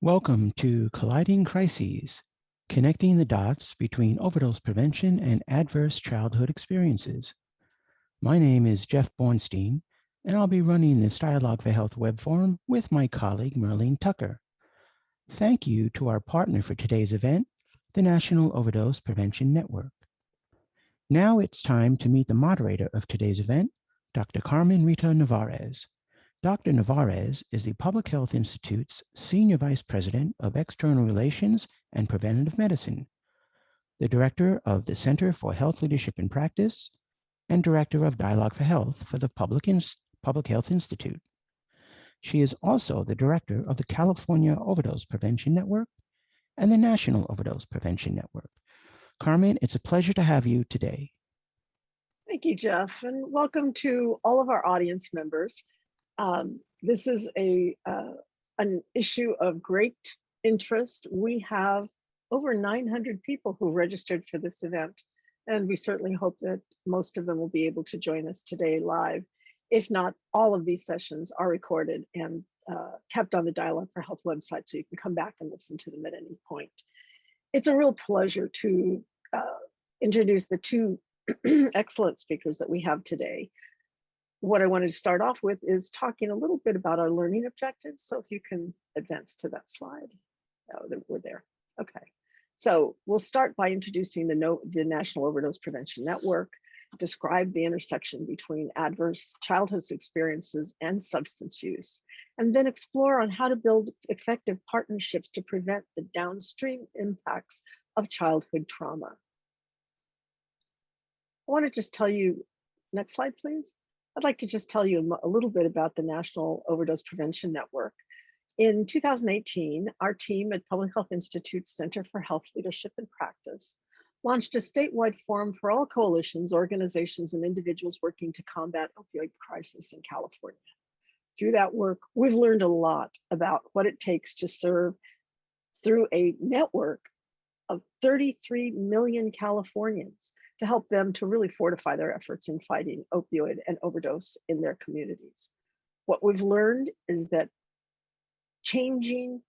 Welcome to Colliding Crises, connecting the dots between overdose prevention and adverse childhood experiences. My name is Jeff Bornstein, and I'll be running this Dialogue for Health web forum with my colleague Merlene Tucker. Thank you to our partner for today's event, the National Overdose Prevention Network. Now it's time to meet the moderator of today's event, Dr. Carmen Rita Navarez. Dr. Navarez is the Public Health Institute's Senior Vice President of External Relations and Preventative Medicine, the Director of the Center for Health Leadership and Practice, and Director of Dialogue for Health for the Public Health Institute. She is also the Director of the California Overdose Prevention Network and the National Overdose Prevention Network. Carmen, it's a pleasure to have you today. Thank you, Jeff, and welcome to all of our audience members. This is an issue of great interest. We have over 900 people who registered for this event, and we certainly hope that most of them will be able to join us today live. If not, all of these sessions are recorded and kept on the Dialogue for Health website, so you can come back and listen to them at any point. It's a real pleasure to introduce the two excellent speakers that we have today. What I wanted to start off with is talking a little bit about our learning objectives. So if you can advance to that slide. Oh, we're there. Okay. So we'll start by introducing the National Overdose Prevention Network, describe the intersection between adverse childhood experiences and substance use, and then explore on how to build effective partnerships to prevent the downstream impacts of childhood trauma. I want to just tell you, next slide, please. I'd like to just tell you a little bit about the National Overdose Prevention Network. In 2018, our team at Public Health Institute's Center for Health Leadership and Practice launched a statewide forum for all coalitions, organizations, and individuals working to combat opioid crisis in California. Through that work, we've learned a lot about what it takes to serve through a network of 33 million Californians to help them to really fortify their efforts in fighting opioid and overdose in their communities. What we've learned is that changing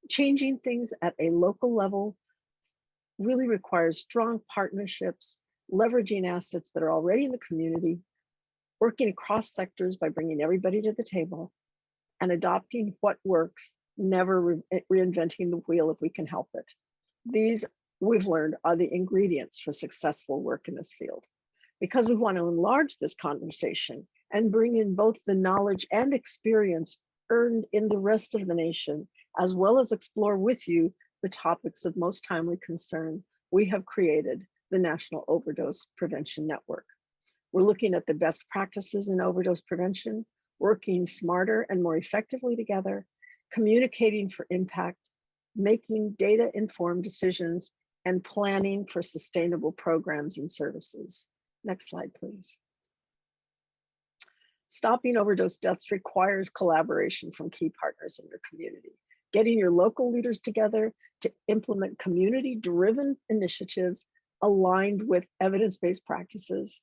things at a local level really requires strong partnerships, leveraging assets that are already in the community, working across sectors by bringing everybody to the table, and adopting what works, never reinventing the wheel if we can help it. These, we've learned, are the ingredients for successful work in this field. Because we want to enlarge this conversation and bring in both the knowledge and experience earned in the rest of the nation, as well as explore with you the topics of most timely concern, we have created the National Overdose Prevention Network. We're looking at the best practices in overdose prevention, working smarter and more effectively together, communicating for impact, making data-informed decisions, and planning for sustainable programs and services. Next slide, please. Stopping overdose deaths requires collaboration from key partners in your community. Getting your local leaders together to implement community-driven initiatives aligned with evidence-based practices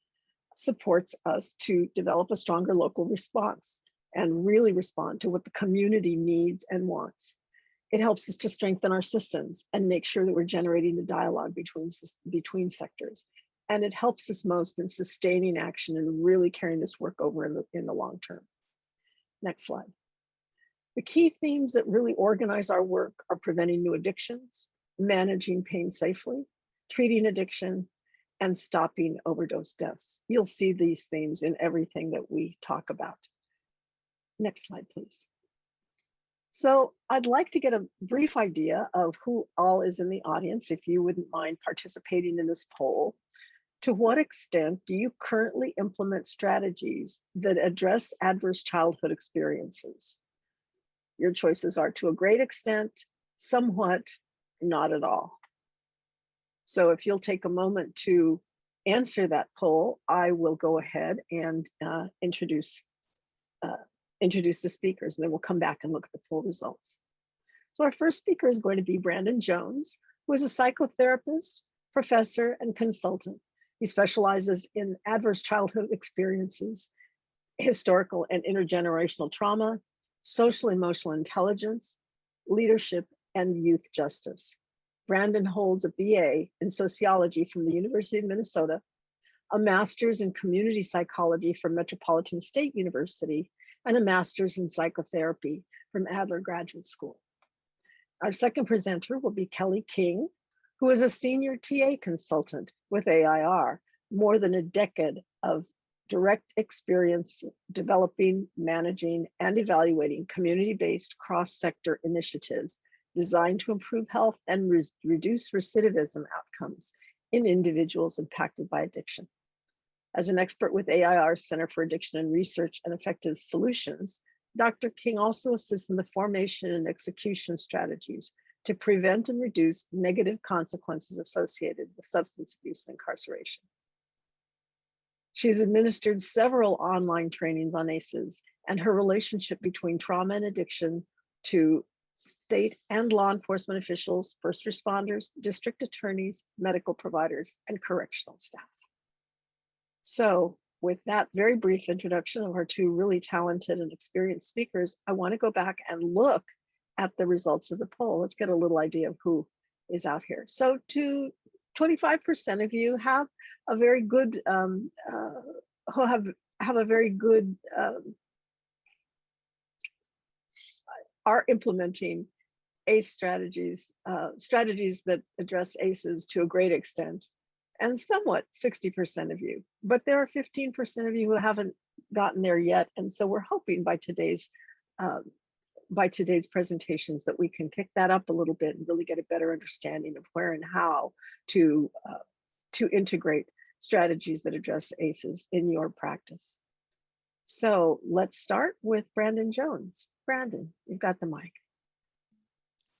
supports us to develop a stronger local response and really respond to what the community needs and wants. It helps us to strengthen our systems and make sure that we're generating the dialogue between sectors. And it helps us most in sustaining action and really carrying this work over in the long term. Next slide. The key themes that really organize our work are preventing new addictions, managing pain safely, treating addiction, and stopping overdose deaths. You'll see these themes in everything that we talk about. Next slide, please. So I'd like to get a brief idea of who all is in the audience, if you wouldn't mind participating in this poll. To what extent do you currently implement strategies that address adverse childhood experiences? Your choices are to a great extent, somewhat, not at all. So if you'll take a moment to answer that poll, I will go ahead and introduce the speakers, and then we'll come back and look at the poll results. So our first speaker is going to be Brandon Jones, who is a psychotherapist, professor, and consultant. He specializes in adverse childhood experiences, historical and intergenerational trauma, social emotional intelligence, leadership, and youth justice. Brandon holds a BA in sociology from the University of Minnesota, a master's in community psychology from Metropolitan State University, and a master's in psychotherapy from Adler Graduate School. Our second presenter will be Kelly King, who is a senior TA consultant with AIR, more than a decade of direct experience developing, managing, and evaluating community-based cross-sector initiatives designed to improve health and reduce recidivism outcomes in individuals impacted by addiction. As an expert with AIR's Center for Addiction and Research and Effective Solutions, Dr. King also assists in the formation and execution strategies to prevent and reduce negative consequences associated with substance abuse and incarceration. She's administered several online trainings on ACEs and her relationship between trauma and addiction to state and law enforcement officials, first responders, district attorneys, medical providers, and correctional staff. So with that very brief introduction of our two really talented and experienced speakers, I want to go back and look at the results of the poll. Let's get a little idea of who is out here. So 25% of you have a very good, who have a very good, are implementing ACE strategies, strategies that address ACEs to a great extent, and somewhat 60% of you. But there are 15% of you who haven't gotten there yet, and so we're hoping by today's presentations that we can kick that up a little bit and really get a better understanding of where and how to integrate strategies that address ACEs in your practice. So let's start with Brandon Jones. Brandon, you've got the mic.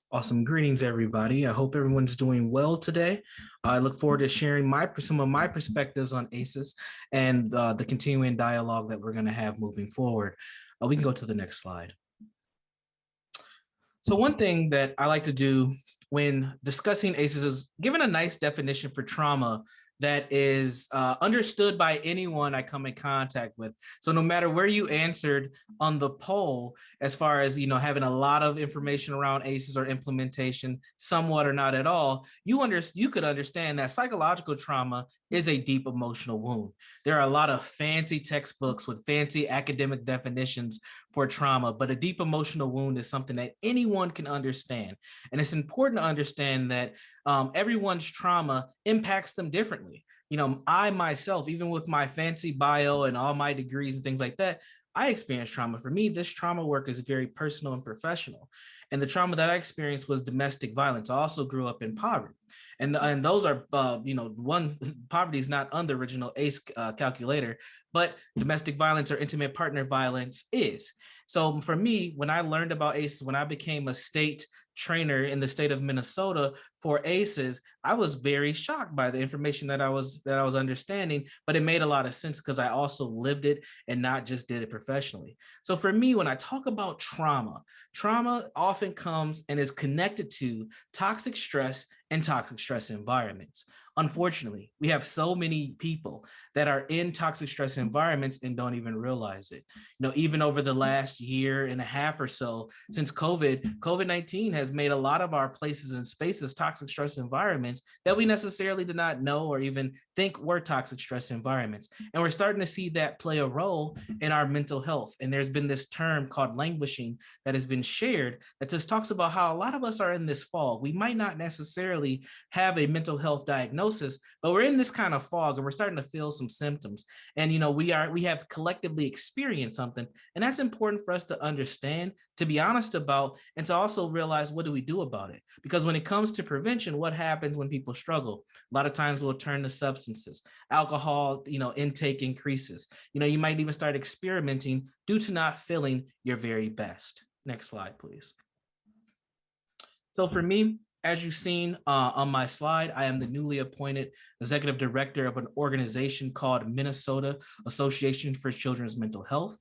Awesome. Greetings, everybody. I hope everyone's doing well today. I look forward to sharing some of my perspectives on ACEs and the continuing dialogue that we're going to have moving forward. We can go to the next slide. So one thing that I like to do when discussing ACEs is given a nice definition for trauma that is understood by anyone I come in contact with. So no matter where you answered on the poll, as far as having a lot of information around ACEs or implementation, somewhat or not at all, you could understand that psychological trauma is a deep emotional wound. There are a lot of fancy textbooks with fancy academic definitions for trauma, but a deep emotional wound is something that anyone can understand. And it's important to understand that everyone's trauma impacts them differently. I myself, even with my fancy bio and all my degrees and things like that, I experienced trauma. For me, this trauma work is very personal and professional. And the trauma that I experienced was domestic violence. I also grew up in poverty. And those are, poverty is not on the original ACE calculator, but domestic violence or intimate partner violence is. So for me, when I learned about ACEs, when I became a state trainer in the state of Minnesota for ACEs, I was very shocked by the information that I was understanding, but it made a lot of sense because I also lived it and not just did it professionally. So for me, when I talk about trauma often comes and is connected to toxic stress and toxic stress environments. Unfortunately, we have so many people that are in toxic stress environments and don't even realize it. Even over the last year and a half or so since COVID-19 has made a lot of our places and spaces toxic stress environments that we necessarily did not know or even think were toxic stress environments. And we're starting to see that play a role in our mental health. And there's been this term called languishing that has been shared that just talks about how a lot of us are in this fog. We might not necessarily have a mental health diagnosis, but we're in this kind of fog and we're starting to feel some symptoms. And we have collectively experienced something. And that's important for us to understand, to be honest about, and to also realize, what do we do about it? Because when it comes to prevention, what happens when people struggle? A lot of times we'll turn to substances, alcohol, intake increases. You might even start experimenting due to not feeling your very best. Next slide, please. So for me, as you've seen on my slide, I am the newly appointed executive director of an organization called Minnesota Association for Children's Mental Health.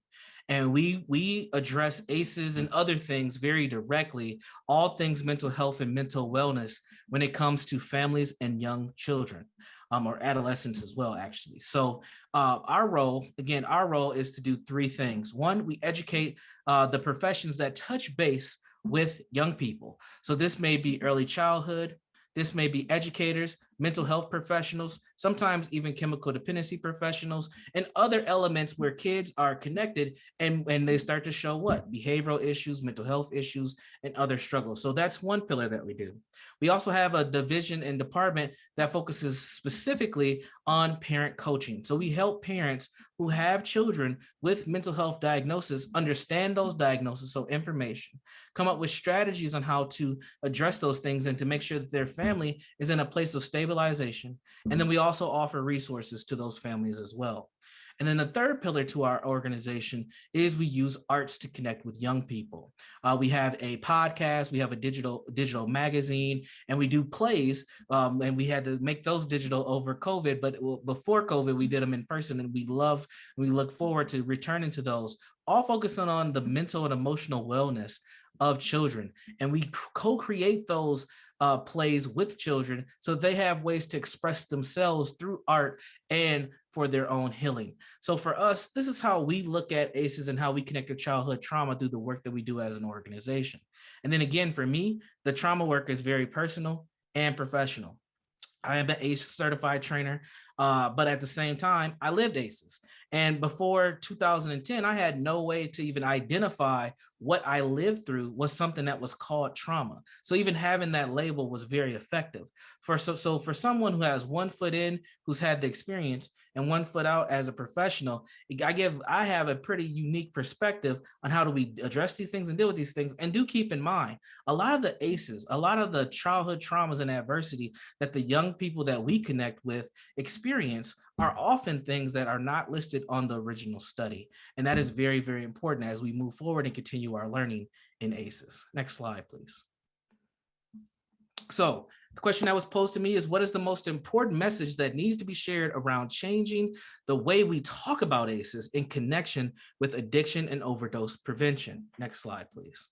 And we address ACEs and other things very directly, all things mental health and mental wellness when it comes to families and young children, or adolescents as well, actually. So our role is to do three things. One, we educate the professions that touch base with young people. So this may be early childhood, this may be educators, mental health professionals, sometimes even chemical dependency professionals, and other elements where kids are connected and they start to show what? Behavioral issues, mental health issues, and other struggles. So that's one pillar that we do. We also have a division and department that focuses specifically on parent coaching. So we help parents who have children with mental health diagnosis understand those diagnoses, so information, come up with strategies on how to address those things and to make sure that their family is in a place of stabilization. And then we also offer resources to those families as well. And then the third pillar to our organization is we use arts to connect with young people. We have a podcast, we have a digital magazine, and we do plays. And we had to make those digital over COVID, but before COVID, we did them in person, and we look forward to returning to those, all focusing on the mental and emotional wellness of children. And we co-create those plays with children so they have ways to express themselves through art and for their own healing. So for us, this is how we look at ACEs and how we connect to childhood trauma through the work that we do as an organization. And then again, for me, the trauma work is very personal and professional. I am an ACE certified trainer, but at the same time, I lived ACEs. And before 2010, I had no way to even identify what I lived through was something that was called trauma. So even having that label was very effective. So for someone who has 1 foot in, who's had the experience, and 1 foot out as a professional, I have a pretty unique perspective on how do we address these things and deal with these things. And do keep in mind, a lot of the ACEs, a lot of the childhood traumas and adversity that the young people that we connect with experience are often things that are not listed on the original study. And that is very, very important as we move forward and continue our learning in ACEs. Next slide, please. So the question that was posed to me is, what is the most important message that needs to be shared around changing the way we talk about ACEs in connection with addiction and overdose prevention? Next slide, please.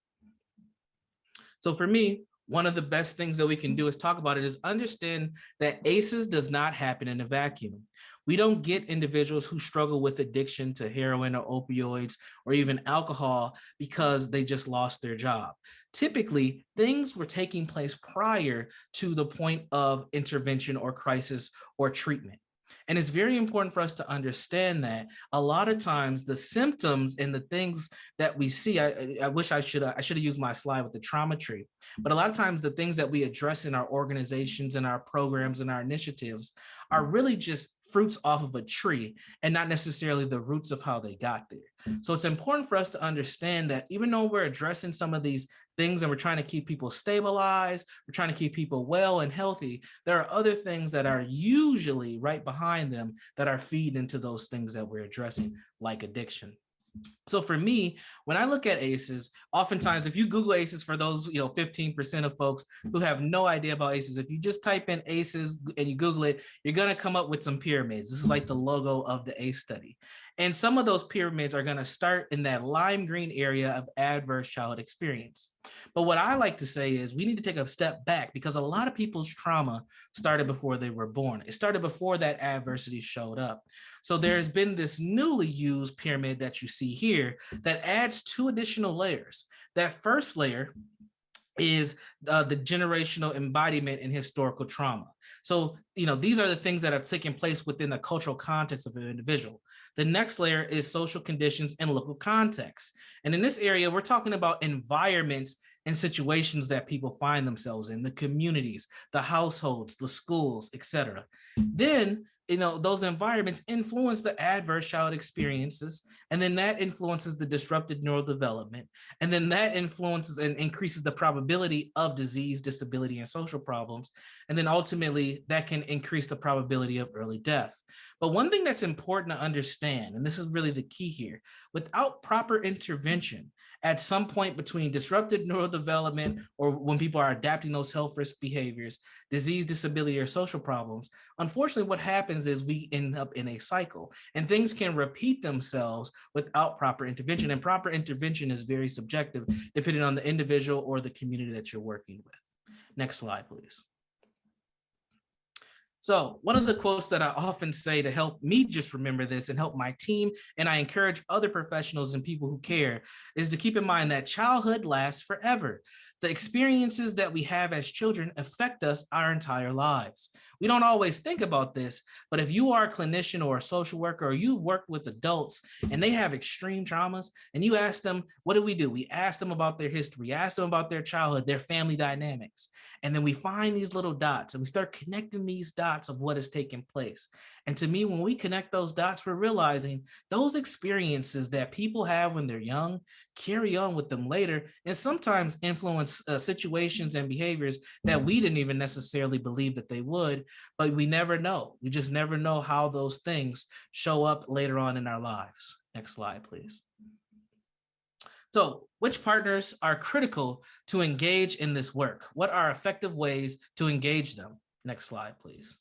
So for me, one of the best things that we can do is talk about it is understand that ACEs does not happen in a vacuum. We don't get individuals who struggle with addiction to heroin or opioids or even alcohol because they just lost their job. Typically, things were taking place prior to the point of intervention or crisis or treatment. And it's very important for us to understand that a lot of times the symptoms and the things that we see, I wish I should have used my slide with the trauma tree, but a lot of times the things that we address in our organizations and our programs and our initiatives are really just fruits off of a tree and not necessarily the roots of how they got there. So it's important for us to understand that even though we're addressing some of these things and we're trying to keep people stabilized, we're trying to keep people well and healthy, there are other things that are usually right behind them that are feeding into those things that we're addressing, like addiction. So for me, when I look at ACEs, oftentimes, if you Google ACEs, for those 15% of folks who have no idea about ACEs, if you just type in ACEs and you Google it, you're going to come up with some pyramids. This is like the logo of the ACE study. And some of those pyramids are going to start in that lime green area of adverse childhood experience. But what I like to say is we need to take a step back, because a lot of people's trauma started before they were born. It started before that adversity showed up. So there's been this newly used pyramid that you see here that adds 2 additional layers. That first layer is the generational embodiment in historical trauma. So, these are the things that have taken place within the cultural context of an individual. The next layer is social conditions and local context. And in this area, we're talking about environments and situations that people find themselves in, the communities, the households, the schools, etc. Then, those environments influence the adverse childhood experiences, and then that influences the disrupted neural development, and then that influences and increases the probability of disease, disability, and social problems, and then ultimately that can increase the probability of early death. But one thing that's important to understand, and this is really the key here, without proper intervention at some point between disrupted neural development or when people are adapting those health risk behaviors, disease, disability, or social problems, unfortunately what happens is we end up in a cycle, and things can repeat themselves without proper intervention. And proper intervention is very subjective depending on the individual or the community that you're working with. Next slide, please. So one of the quotes that I often say to help me just remember this and help my team, and I encourage other professionals and people who care, is to keep in mind that childhood lasts forever. The experiences that we have as children affect us our entire lives. We don't always think about this, but if you are a clinician or a social worker, or you work with adults and they have extreme traumas, and you ask them, what do? We ask them about their history, ask them about their childhood, their family dynamics. And then we find these little dots and we start connecting these dots of what has taken place. And to me, when we connect those dots, we're realizing those experiences that people have when they're young carry on with them later, and sometimes influence situations and behaviors that we didn't even necessarily believe that they would, but we never know. We just never know how those things show up later on in our lives. Next slide, please. So, which partners are critical to engage in this work? What are effective ways to engage them? Next slide, please.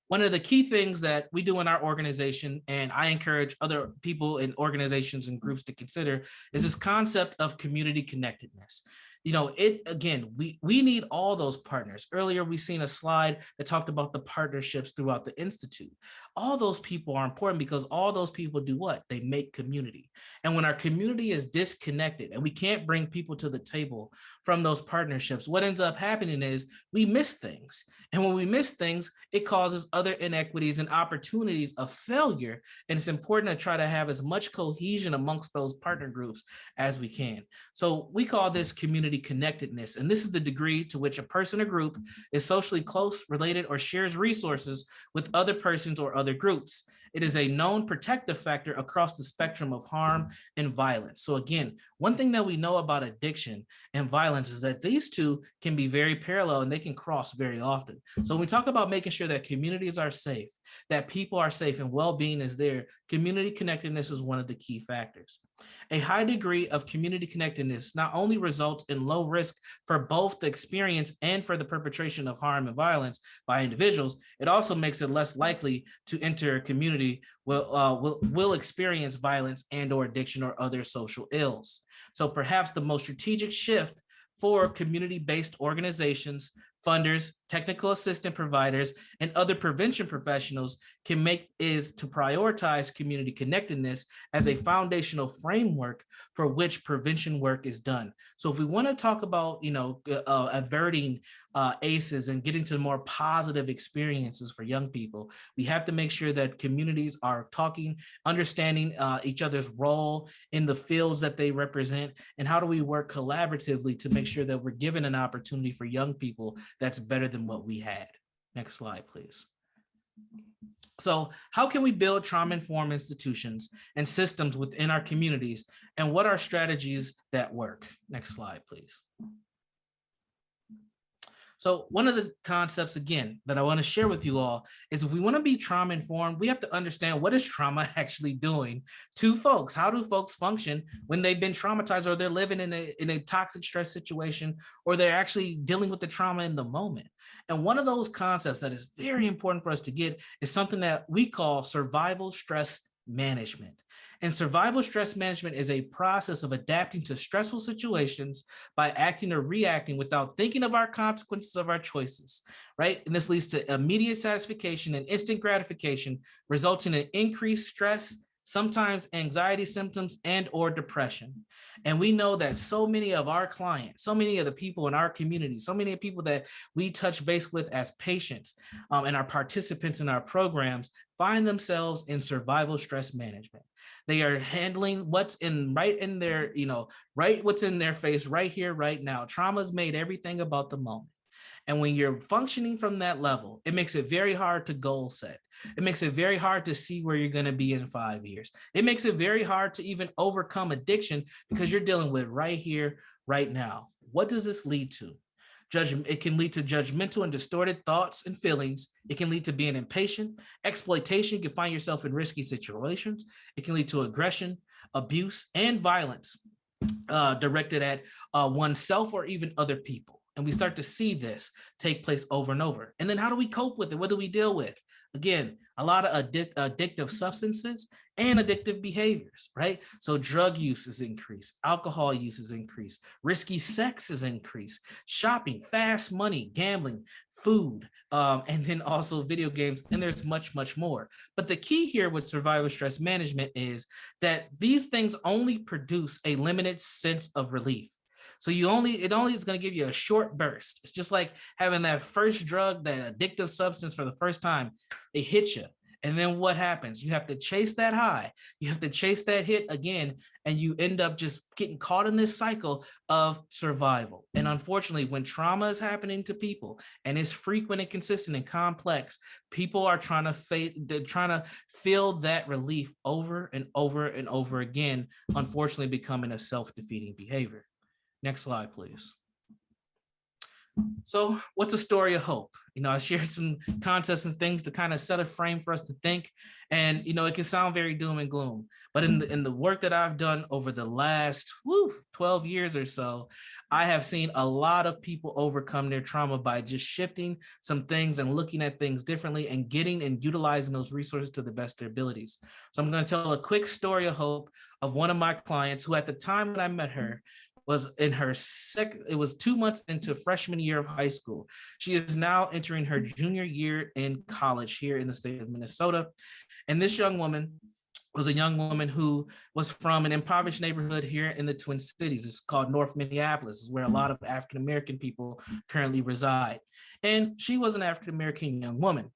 One of the key things that we do in our organization, and I encourage other people in organizations and groups to consider, is this concept of community connectedness. We need all those partners. Earlier, we seen a slide that talked about the partnerships throughout the Institute. All those people are important because all those people do what? They make community. And when our community is disconnected and we can't bring people to the table from those partnerships, what ends up happening is we miss things. And when we miss things, it causes other inequities and opportunities of failure. And it's important to try to have as much cohesion amongst those partner groups as we can. So we call this community connectedness. And this is the degree to which a person or group is socially close, related, or shares resources with other persons or other groups. It is a known protective factor across the spectrum of harm and violence. So again, one thing that we know about addiction and violence is that these two can be very parallel and they can cross very often. So when we talk about making sure that communities are safe, that people are safe and well-being is there, community connectedness is one of the key factors. A high degree of community connectedness not only results in low risk for both the experience and for the perpetration of harm and violence by individuals, it also makes it less likely to enter a community will experience violence and or addiction or other social ills. So perhaps the most strategic shift for community-based organizations, funders, technical assistant providers, and other prevention professionals can make is to prioritize community connectedness as a foundational framework for which prevention work is done. So if we want to talk about, averting ACEs and getting to more positive experiences for young people, we have to make sure that communities are talking, understanding each other's role in the fields that they represent, and how do we work collaboratively to make sure that we're given an opportunity for young people that's better than what we had. Next slide, please. So how can we build trauma-informed institutions and systems within our communities, and what are strategies that work? Next slide, please. So one of the concepts, again, that I want to share with you all is if we want to be trauma-informed, we have to understand what is trauma actually doing to folks. How do folks function when they've been traumatized, or they're living in a toxic stress situation, or they're actually dealing with the trauma in the moment? And one of those concepts that is very important for us to get is something that we call survival stress management. And survival stress management is a process of adapting to stressful situations by acting or reacting without thinking of our consequences of our choices, right? And this leads to immediate satisfaction and instant gratification, resulting in increased stress, sometimes anxiety symptoms and or depression. And we know that so many of our clients, so many of the people in our community, so many people that we touch base with as patients and our participants in our programs find themselves in survival stress management. They are handling what's right in their, what's in their face right here, right now. Trauma's made everything about the moment. And when you're functioning from that level, it makes it very hard to goal set. It makes it very hard to see where you're going to be in 5 years. It makes it very hard to even overcome addiction because you're dealing with right here, right now. What does this lead to? It can lead to judgmental and distorted thoughts and feelings. It can lead to being impatient, exploitation. You can find yourself in risky situations. It can lead to aggression, abuse, and violence directed at oneself or even other people. And we start to see this take place over and over. And then how do we cope with it? What do we deal with? Again, a lot of addictive substances and addictive behaviors, right? So drug use is increased, alcohol use is increased, risky sex is increased, shopping, fast money, gambling, food, and then also video games, and there's much, much more. But the key here with survivor stress management is that these things only produce a limited sense of relief. So it only is going to give you a short burst. It's just like having that first drug, that addictive substance for the first time. It hits you. And then what happens? You have to chase that high. You have to chase that hit again. And you end up just getting caught in this cycle of survival. And unfortunately, when trauma is happening to people and it's frequent and consistent and complex, people are trying to feel that relief over and over and over again, unfortunately becoming a self-defeating behavior. Next slide, please. So what's a story of hope? I shared some concepts and things to kind of set a frame for us to think. And, it can sound very doom and gloom, but in the work that I've done over the last 12 years or so, I have seen a lot of people overcome their trauma by just shifting some things and looking at things differently and getting and utilizing those resources to the best of their abilities. So I'm going to tell a quick story of hope of one of my clients who at the time when I met her, was in her it was 2 months into freshman year of high school. She is now entering her junior year in college here in the state of Minnesota. And this young woman was a young woman who was from an impoverished neighborhood here in the Twin Cities. It's called North Minneapolis, is where a lot of African-American people currently reside. And she was an African-American young woman.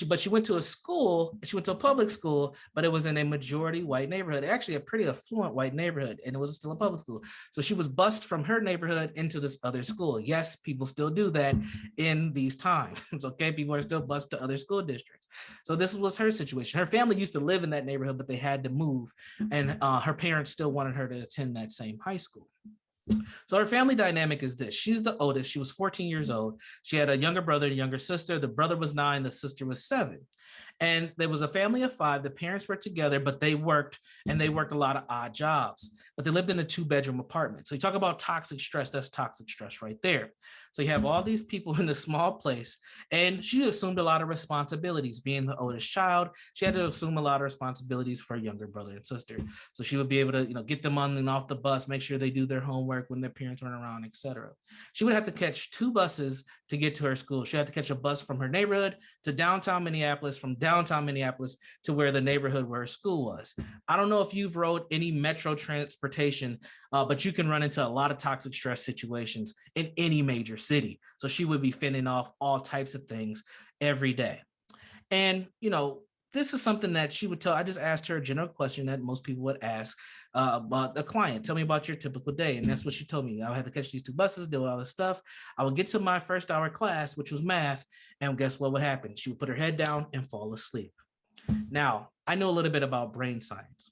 But she went to a public school, but it was in a majority white neighborhood, actually a pretty affluent white neighborhood, and it was still a public school. So she was bused from her neighborhood into this other school. Yes, people still do that in these times. Okay, people are still bused to other school districts. So this was her situation. Her family used to live in that neighborhood, but they had to move, and her parents still wanted her to attend that same high school. So her family dynamic is this. She's the oldest. She was 14 years old. She had a younger brother and a younger sister. The brother was 9. The sister was 7. And there was a family of 5. The parents were together, but they worked a lot of odd jobs. But they lived in a 2-bedroom apartment. So you talk about toxic stress, that's toxic stress right there. So you have all these people in a small place, and she assumed a lot of responsibilities. Being the oldest child, she had to assume a lot of responsibilities for her younger brother and sister. So she would be able to, get them on and off the bus, make sure they do their homework when their parents weren't around, etc. She would have to catch 2 buses to get to her school. She had to catch a bus from her neighborhood to downtown Minneapolis, from downtown Minneapolis to where the neighborhood where her school was. I don't know if you've rode any metro transportation, but you can run into a lot of toxic stress situations in any major city. So she would be fending off all types of things every day. And, this is something that she would tell. I just asked her a general question that most people would ask about the client. Tell me about your typical day. And that's what she told me. I had to catch these 2 buses, do all this stuff. I would get to my first hour class, which was math. And guess what would happen? She would put her head down and fall asleep. Now, I know a little bit about brain science.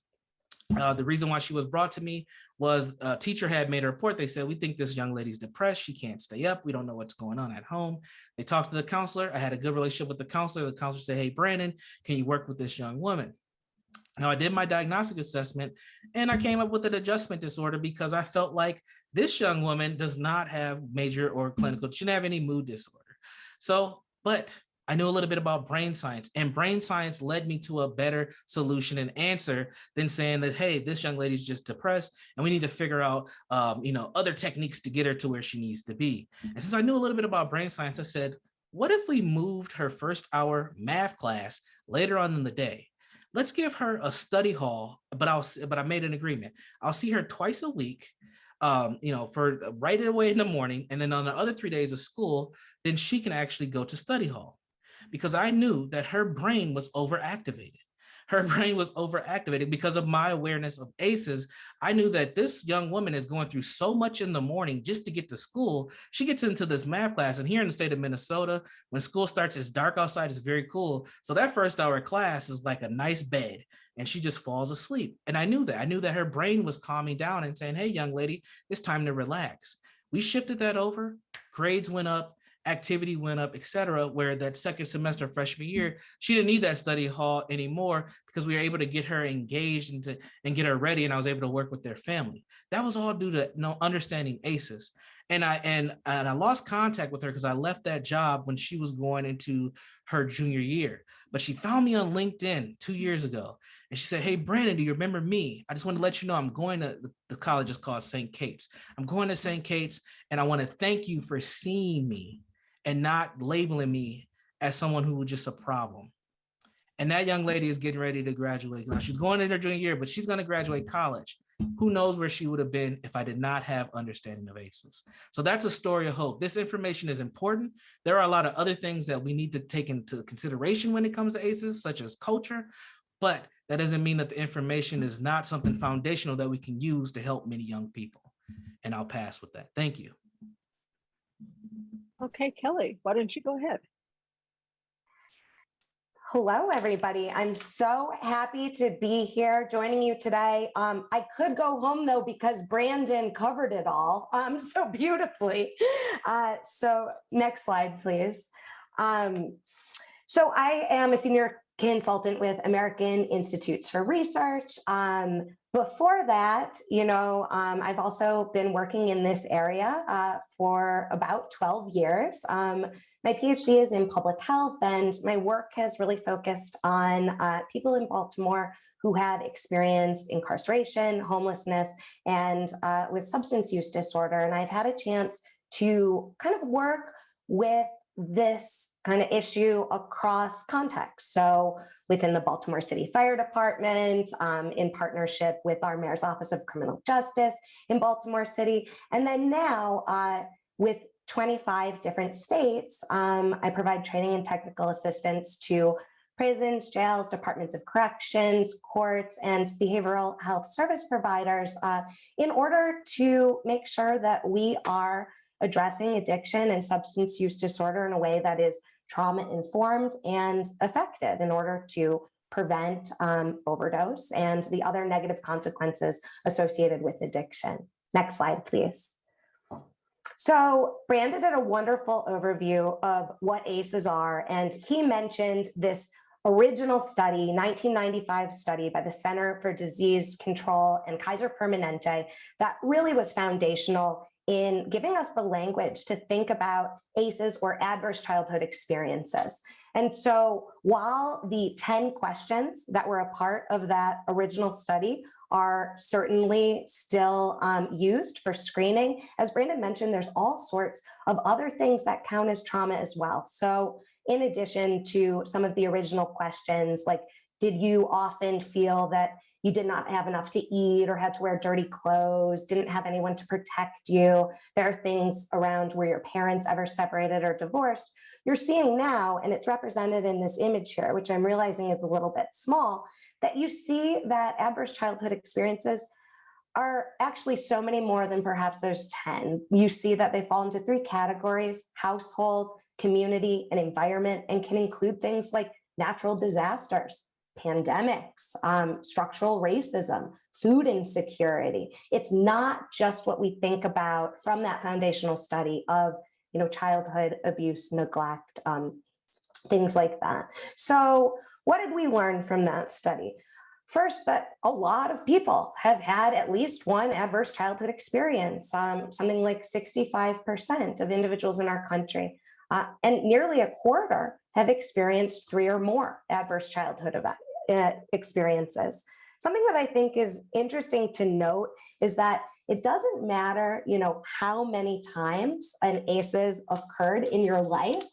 The reason why she was brought to me was a teacher had made a report. They said, we think this young lady's depressed. She can't stay up. We don't know what's going on at home. They talked to the counselor. I had a good relationship with the counselor. The counselor said, hey, Brandon, can you work with this young woman? Now, I did my diagnostic assessment and I came up with an adjustment disorder because I felt like this young woman does not have major or clinical, she didn't have any mood disorder. But I knew a little bit about brain science, and brain science led me to a better solution and answer than saying that, hey, this young lady's just depressed and we need to figure out, other techniques to get her to where she needs to be. And since I knew a little bit about brain science, I said, what if we moved her first hour math class later on in the day? Let's give her a study hall, but I made an agreement. I'll see her twice a week, for right away in the morning. And then on the other 3 days of school, then she can actually go to study hall. Because I knew that her brain was overactivated. Her brain was overactivated because of my awareness of ACEs. I knew that this young woman is going through so much in the morning just to get to school. She gets into this math class, and here in the state of Minnesota, when school starts, it's dark outside, it's very cool. So that first hour class is like a nice bed, and she just falls asleep. And I knew that her brain was calming down and saying, hey, young lady, it's time to relax. We shifted that over, grades went up, activity went up, etc. Where that second semester freshman year, she didn't need that study hall anymore because we were able to get her engaged and get her ready, and I was able to work with their family. That was all due to understanding ACEs. And I lost contact with her because I left that job when she was going into her junior year. But she found me on LinkedIn 2 years ago. And she said, "Hey, Brandon, do you remember me? I just want to let you know I'm going to the college is called St. Kate's. I'm going to St. Kate's, and I want to thank you for seeing me and not labeling me as someone who was just a problem." And that young lady is getting ready to graduate. Now, she's going in her junior year, but she's going to graduate college. Who knows where she would have been if I did not have understanding of ACEs. So that's a story of hope. This information is important. There are a lot of other things that we need to take into consideration when it comes to ACEs, such as culture, but that doesn't mean that the information is not something foundational that we can use to help many young people. And I'll pass with that. Thank you. Okay, Kelly, why don't you go ahead? Hello, everybody. I'm so happy to be here joining you today. I could go home, though, because Brandon covered it all so beautifully. So next slide, please. So I am a senior consultant with American Institutes for Research. Before that, I've also been working in this area for about 12 years. My PhD is in public health, and my work has really focused on people in Baltimore who have experienced incarceration, homelessness, and with substance use disorder. And I've had a chance to kind of work with this kind of issue across contexts. So within the Baltimore City Fire Department, in partnership with our Mayor's Office of Criminal Justice in Baltimore City, and then now with 25 different states, I provide training and technical assistance to prisons, jails, departments of corrections, courts, and behavioral health service providers in order to make sure that we are addressing addiction and substance use disorder in a way that is trauma-informed and effective in order to prevent overdose and the other negative consequences associated with addiction. Next slide, please. So Brandon did a wonderful overview of what ACEs are, and he mentioned this original study, 1995 study by the Center for Disease Control and Kaiser Permanente that really was foundational in giving us the language to think about ACEs or adverse childhood experiences. And so while the 10 questions that were a part of that original study are certainly still used for screening, as Brandon mentioned, there's all sorts of other things that count as trauma as well. So in addition to some of the original questions, like, did you often feel that you did not have enough to eat or had to wear dirty clothes, didn't have anyone to protect you? There are things around were your parents ever separated or divorced? You're seeing now, and it's represented in this image here, which I'm realizing is a little bit small, that you see that adverse childhood experiences are actually so many more than perhaps there's 10. You see that they fall into 3 categories: household, community, and environment, and can include things like natural disasters, pandemics, structural racism, food insecurity. It's not just what we think about from that foundational study of, childhood abuse, neglect, things like that. So what did we learn from that study? First, that a lot of people have had at least one adverse childhood experience, something like 65% of individuals in our country, and nearly a quarter have experienced 3 or more adverse childhood experiences. Something that I think is interesting to note is that it doesn't matter, how many times an ACEs occurred in your life.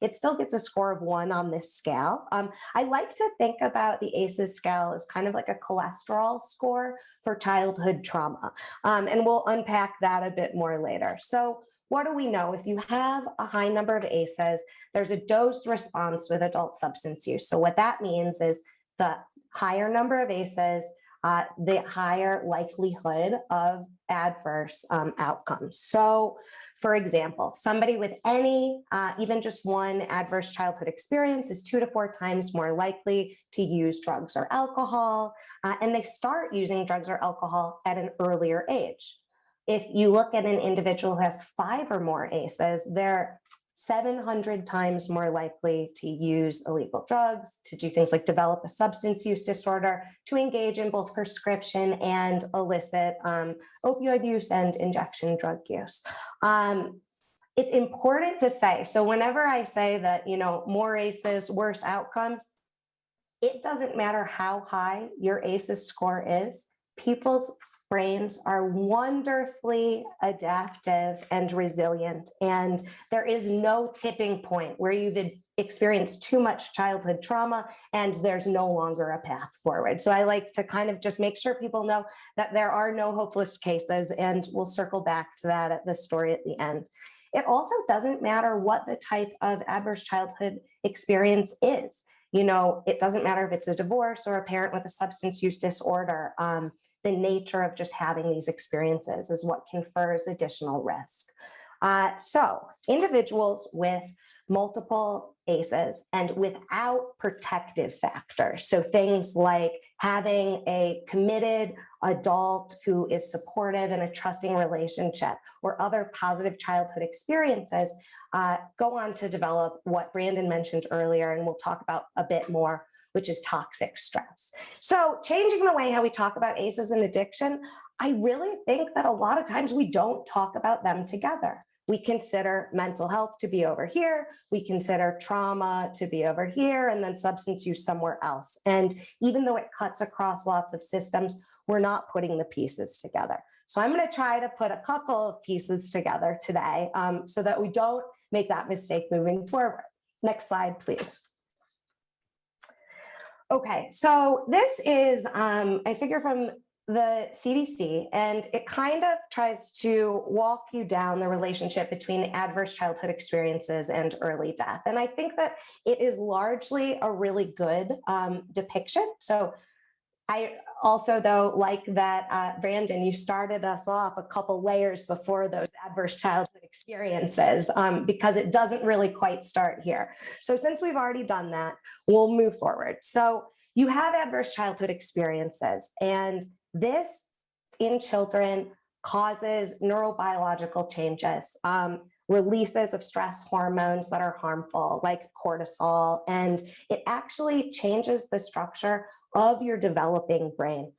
It still gets a score of 1 on this scale. I like to think about the ACEs scale as kind of like a cholesterol score for childhood trauma. And we'll unpack that a bit more later. So what do we know? If you have a high number of ACEs, there's a dose response with adult substance use. So what that means is the higher number of ACEs, the higher likelihood of adverse outcomes. So, for example, somebody with any, even just one adverse childhood experience is 2 to 4 times more likely to use drugs or alcohol, and they start using drugs or alcohol at an earlier age. If you look at an individual who has 5 or more ACEs, they're 700 times more likely to use illegal drugs, to do things like develop a substance use disorder, to engage in both prescription and illicit opioid use and injection drug use. It's important to say, so whenever I say that, more ACEs, worse outcomes, it doesn't matter how high your ACEs score is, people's brains are wonderfully adaptive and resilient. And there is no tipping point where you've experienced too much childhood trauma and there's no longer a path forward. So I like to kind of just make sure people know that there are no hopeless cases, and we'll circle back to that at the story at the end. It also doesn't matter what the type of adverse childhood experience is. It doesn't matter if it's a divorce or a parent with a substance use disorder. The nature of just having these experiences is what confers additional risk. So individuals with multiple ACEs and without protective factors, so things like having a committed adult who is supportive in a trusting relationship or other positive childhood experiences, go on to develop what Brandon mentioned earlier, and we'll talk about a bit more, which is toxic stress. So changing the way how we talk about ACEs and addiction, I really think that a lot of times we don't talk about them together. We consider mental health to be over here, we consider trauma to be over here, and then substance use somewhere else. And even though it cuts across lots of systems, we're not putting the pieces together. So I'm going to try to put a couple of pieces together today so that we don't make that mistake moving forward. Next slide, please. Okay, so this is a figure from the CDC, and it kind of tries to walk you down the relationship between adverse childhood experiences and early death. And I think that it is largely a really good depiction. So I also, though, like that, Brandon, you started us off a couple layers before those adverse childhood experiences because it doesn't really quite start here. So since we've already done that, we'll move forward. So you have adverse childhood experiences, and this in children causes neurobiological changes, releases of stress hormones that are harmful, like cortisol, and it actually changes the structure of your developing brain.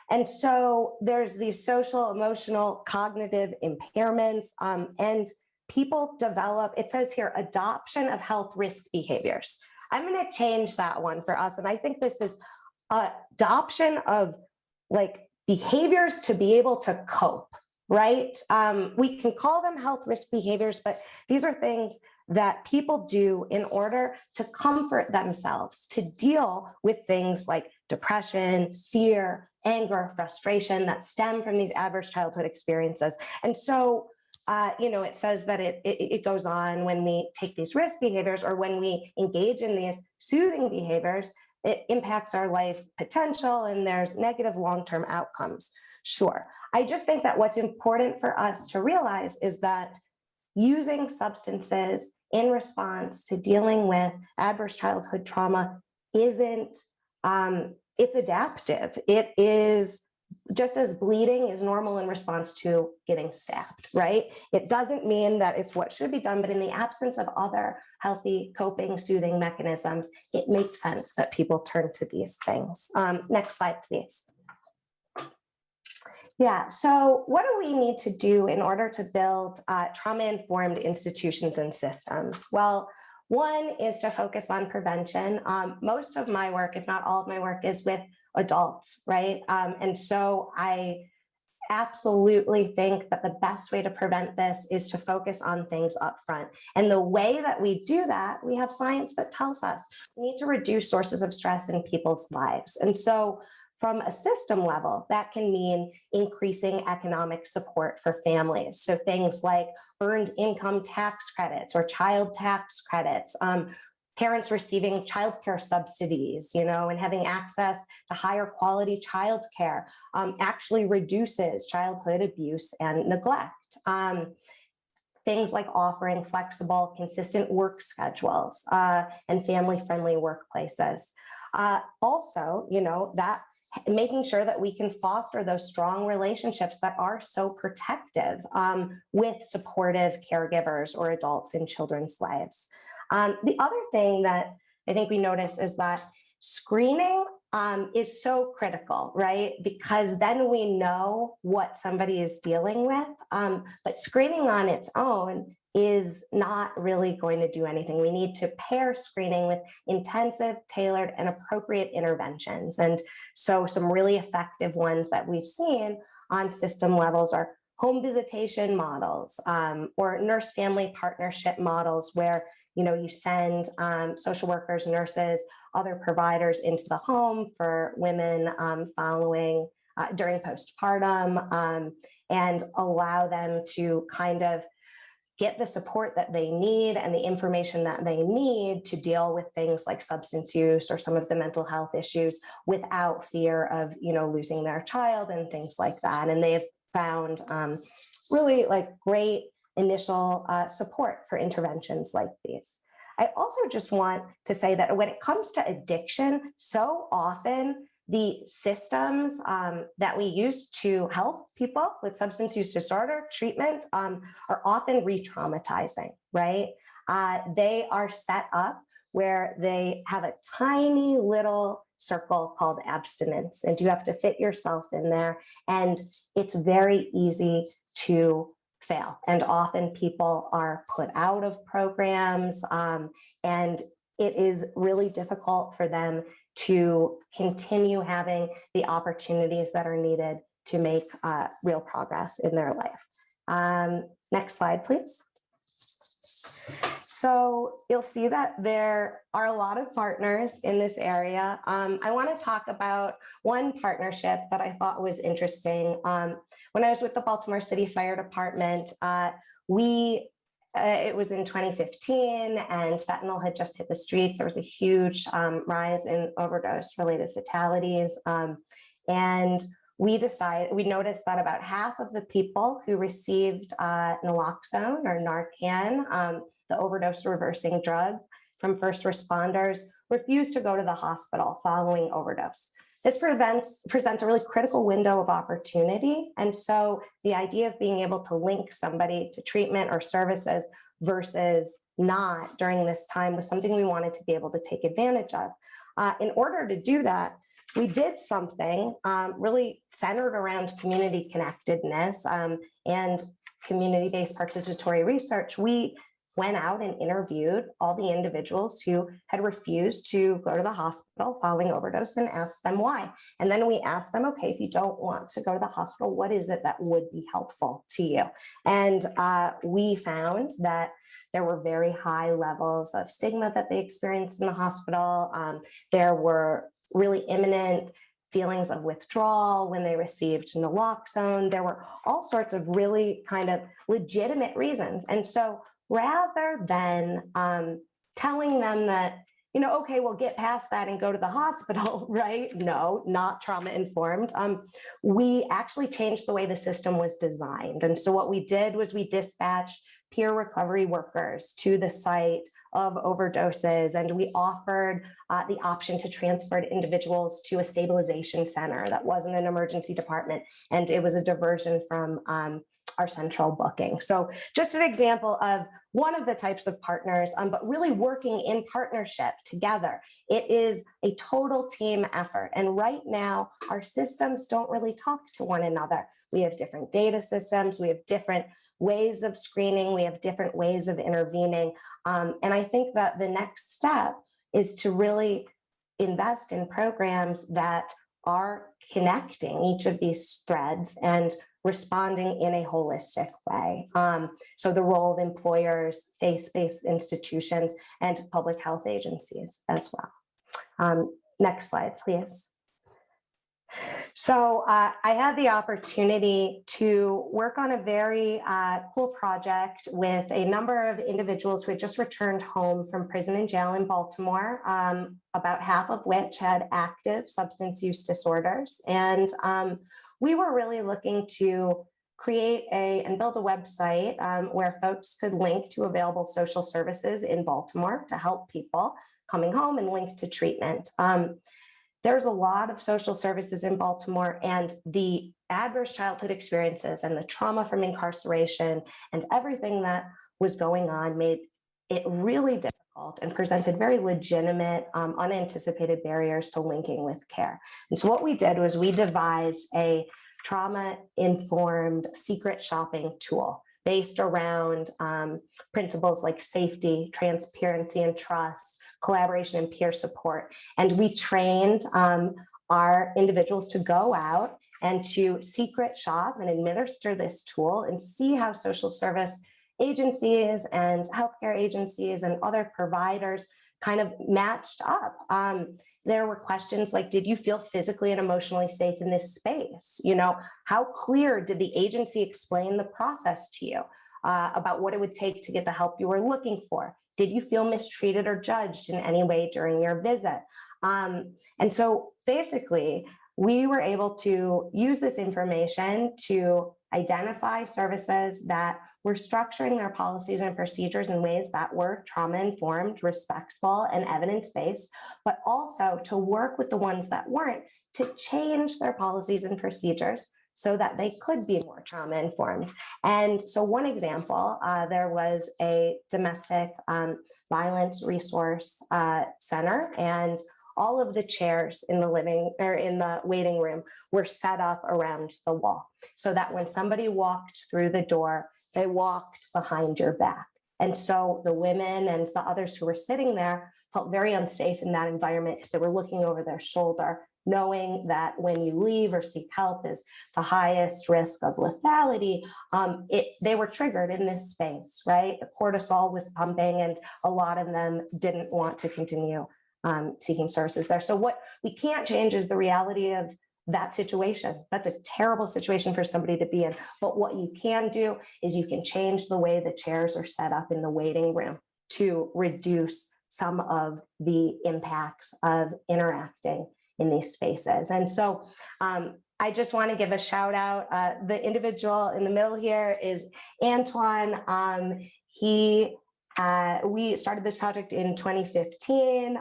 And so there's these social, emotional, cognitive impairments, and people develop, it says here, adoption of health risk behaviors. I'm going to change that one for us. And I think this is adoption of behaviors to be able to cope, right? We can call them health risk behaviors, but these are things that people do in order to comfort themselves, to deal with things like depression, fear, anger, frustration that stem from these adverse childhood experiences. And so, it says that it goes on when we take these risk behaviors or when we engage in these soothing behaviors, it impacts our life potential and there's negative long-term outcomes. Sure. I just think that what's important for us to realize is that using substances in response to dealing with adverse childhood trauma isn't, it's adaptive. It is just as bleeding is normal in response to getting stabbed, right? It doesn't mean that it's what should be done, but in the absence of other healthy coping, soothing mechanisms, it makes sense that people turn to these things. Next slide, please. Yeah, so what do we need to do in order to build trauma-informed institutions and systems? Well, one is to focus on prevention. Most of my work, if not all of my work, is with adults, right? And so I absolutely think that the best way to prevent this is to focus on things up front. And the way that we do that, we have science that tells us we need to reduce sources of stress in people's lives. And so from a system level, that can mean increasing economic support for families. So things like earned income tax credits or child tax credits, parents receiving childcare subsidies, and having access to higher quality childcare actually reduces childhood abuse and neglect. Things like offering flexible, consistent work schedules and family-friendly workplaces. Also, that making sure that we can foster those strong relationships that are so protective with supportive caregivers or adults in children's lives. The other thing that I think we notice is that screening is so critical, right? Because then we know what somebody is dealing with. But screening on its own is not really going to do anything. We need to pair screening with intensive, tailored, and appropriate interventions. And so some really effective ones that we've seen on system levels are home visitation models or nurse-family partnership models where you send social workers, nurses, other providers into the home for women following during postpartum and allow them to kind of get the support that they need and the information that they need to deal with things like substance use or some of the mental health issues without fear of losing their child and things like that. And they've found really great initial support for interventions like these. I also just want to say that when it comes to addiction, so often the systems that we use to help people with substance use disorder treatment are often re-traumatizing, right? They are set up where they have a tiny little circle called abstinence, and you have to fit yourself in there. And it's very easy to fail. And often people are put out of programs, and it is really difficult for them to continue having the opportunities that are needed to make real progress in their life. Next slide, please. So you'll see that there are a lot of partners in this area. I want to talk about one partnership that I thought was interesting. When I was with the Baltimore City Fire Department, it was in 2015 and fentanyl had just hit the streets. There was a huge rise in overdose-related fatalities. And we noticed that about half of the people who received naloxone or Narcan, the overdose reversing drug from first responders, refused to go to the hospital following overdose. This presents a really critical window of opportunity. And so the idea of being able to link somebody to treatment or services versus not during this time was something we wanted to be able to take advantage of. In order to do that, we did something really centered around community connectedness and community-based participatory research. We went out and interviewed all the individuals who had refused to go to the hospital following overdose and asked them why. And then we asked them, okay, if you don't want to go to the hospital, what is it that would be helpful to you? And we found that there were very high levels of stigma that they experienced in the hospital. There were really imminent feelings of withdrawal when they received naloxone. There were all sorts of really kind of legitimate reasons. And so rather than telling them that, okay, we'll get past that and go to the hospital, right? No, not trauma-informed. We actually changed the way the system was designed. And so what we did was we dispatched peer recovery workers to the site of overdoses, and we offered the option to transfer individuals to a stabilization center that wasn't an emergency department, and it was a diversion from our central booking. So just an example of one of the types of partners, but really working in partnership together. It is a total team effort. And right now, our systems don't really talk to one another. We have different data systems. We have different ways of screening. We have different ways of intervening. And I think that the next step is to really invest in programs that are connecting each of these threads and responding in a holistic way. So the role of employers, faith-based institutions, and public health agencies as well. Next slide, please. So I had the opportunity to work on a very cool project with a number of individuals who had just returned home from prison and jail in Baltimore, about half of which had active substance use disorders. And we were really looking to create and build a website where folks could link to available social services in Baltimore to help people coming home and linked to treatment. There's a lot of social services in Baltimore, and the adverse childhood experiences and the trauma from incarceration and everything that was going on made it really difficult and presented very legitimate, unanticipated barriers to linking with care. And so what we did was we devised a trauma-informed secret shopping tool based around principles like safety, transparency, and trust, collaboration, and peer support. And we trained our individuals to go out and to secret shop and administer this tool and see how social service agencies and healthcare agencies and other providers kind of matched up. There were questions like, did you feel physically and emotionally safe in this space? You know, how clear did the agency explain the process to you about what it would take to get the help you were looking for? Did you feel mistreated or judged in any way during your visit? And so basically, we were able to use this information to identify services that were structuring their policies and procedures in ways that were trauma-informed, respectful, and evidence-based, but also to work with the ones that weren't to change their policies and procedures so that they could be more trauma-informed. And so one example, there was a domestic violence resource center, and all of the chairs in the waiting room were set up around the wall so that when somebody walked through the door, they walked behind your back. And so the women and the others who were sitting there felt very unsafe in that environment because they were looking over their shoulder, knowing that when you leave or seek help is the highest risk of lethality. They were triggered in this space, right? The cortisol was pumping and a lot of them didn't want to continue seeking services there. So what we can't change is the reality of that situation. That's a terrible situation for somebody to be in. But what you can do is you can change the way the chairs are set up in the waiting room to reduce some of the impacts of interacting in these spaces. And so I just want to give a shout out. The individual in the middle here is Antoine. We started this project in 2015.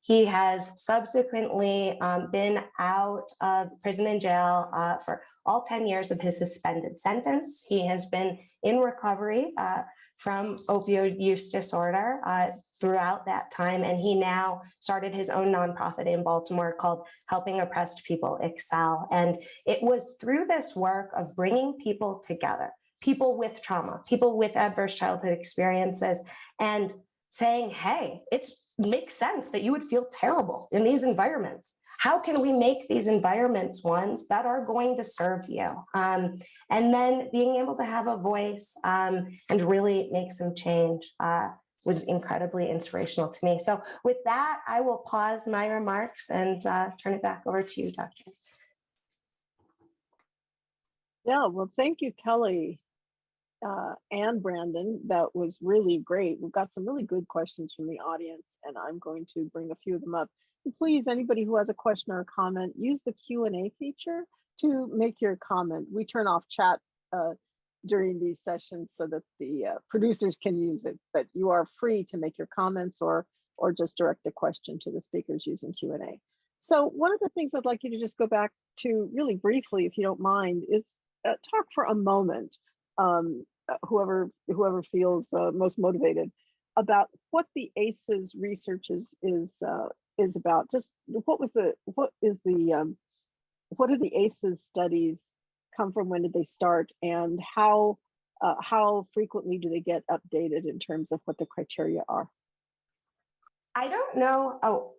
He has subsequently been out of prison and jail for all 10 years of his suspended sentence. He has been in recovery from opioid use disorder throughout that time, and he now started his own nonprofit in Baltimore called Helping Oppressed People Excel. And it was through this work of bringing people together, people with trauma, people with adverse childhood experiences, and saying, hey, it makes sense that you would feel terrible in these environments. How can we make these environments ones that are going to serve you? And then being able to have a voice and really make some change was incredibly inspirational to me. So with that, I will pause my remarks and turn it back over to you, Dr. Yeah, well, thank you, Kelly. And Brandon, that was really great. We've got some really good questions from the audience, and I'm going to bring a few of them up. And please, anybody who has a question or a comment, use the Q&A feature to make your comment. We turn off chat during these sessions so that the producers can use it, but you are free to make your comments or just direct a question to the speakers using Q&A. So one of the things I'd like you to just go back to really briefly, if you don't mind, is talk for a moment. Whoever feels most motivated about what the ACEs research is about. Just what do the ACEs studies come from? When did they start, and how frequently do they get updated in terms of what the criteria are? I don't know. Oh,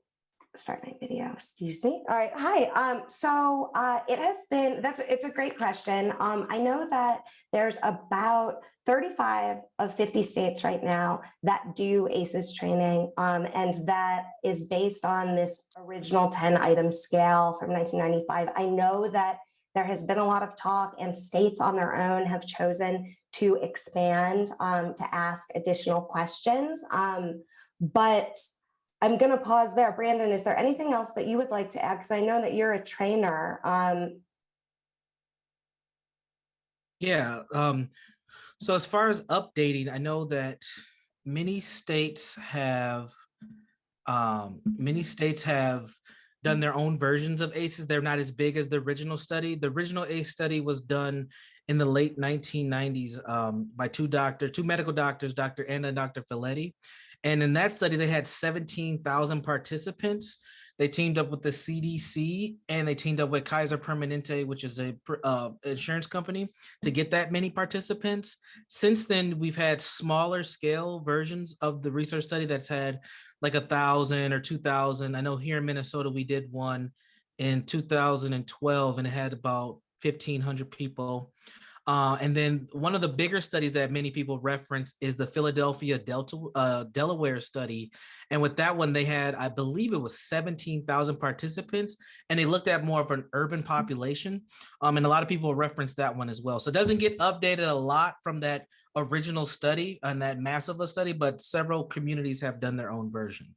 start my video, excuse me. All right, hi. So it has been, it's a great question. I know that there's about 35 of 50 states right now that do ACEs training, and that is based on this original 10-item scale from 1995. I know that there has been a lot of talk, and states on their own have chosen to expand to ask additional questions. But I'm going to pause there. Brandon, is there anything else that you would like to add? Because I know that you're a trainer. Yeah. So as far as updating, I know that many states have Many states have done their own versions of ACEs. They're not as big as the original study. The original ACE study was done in the late 1990s by two medical doctors, Dr. Anna and Dr. Filetti. And in that study, they had 17,000 participants. They teamed up with the CDC and they teamed up with Kaiser Permanente, which is a insurance company, to get that many participants. Since then, we've had smaller scale versions of the research study that's had like 1,000 or 2,000. I know here in Minnesota, we did one in 2012 and it had about 1,500 people. And then one of the bigger studies that many people reference is the Philadelphia Delaware study. And with that one, they had, I believe it was 17,000 participants, and they looked at more of an urban population. And a lot of people reference that one as well. So it doesn't get updated a lot from that original study and that massive study, but several communities have done their own version.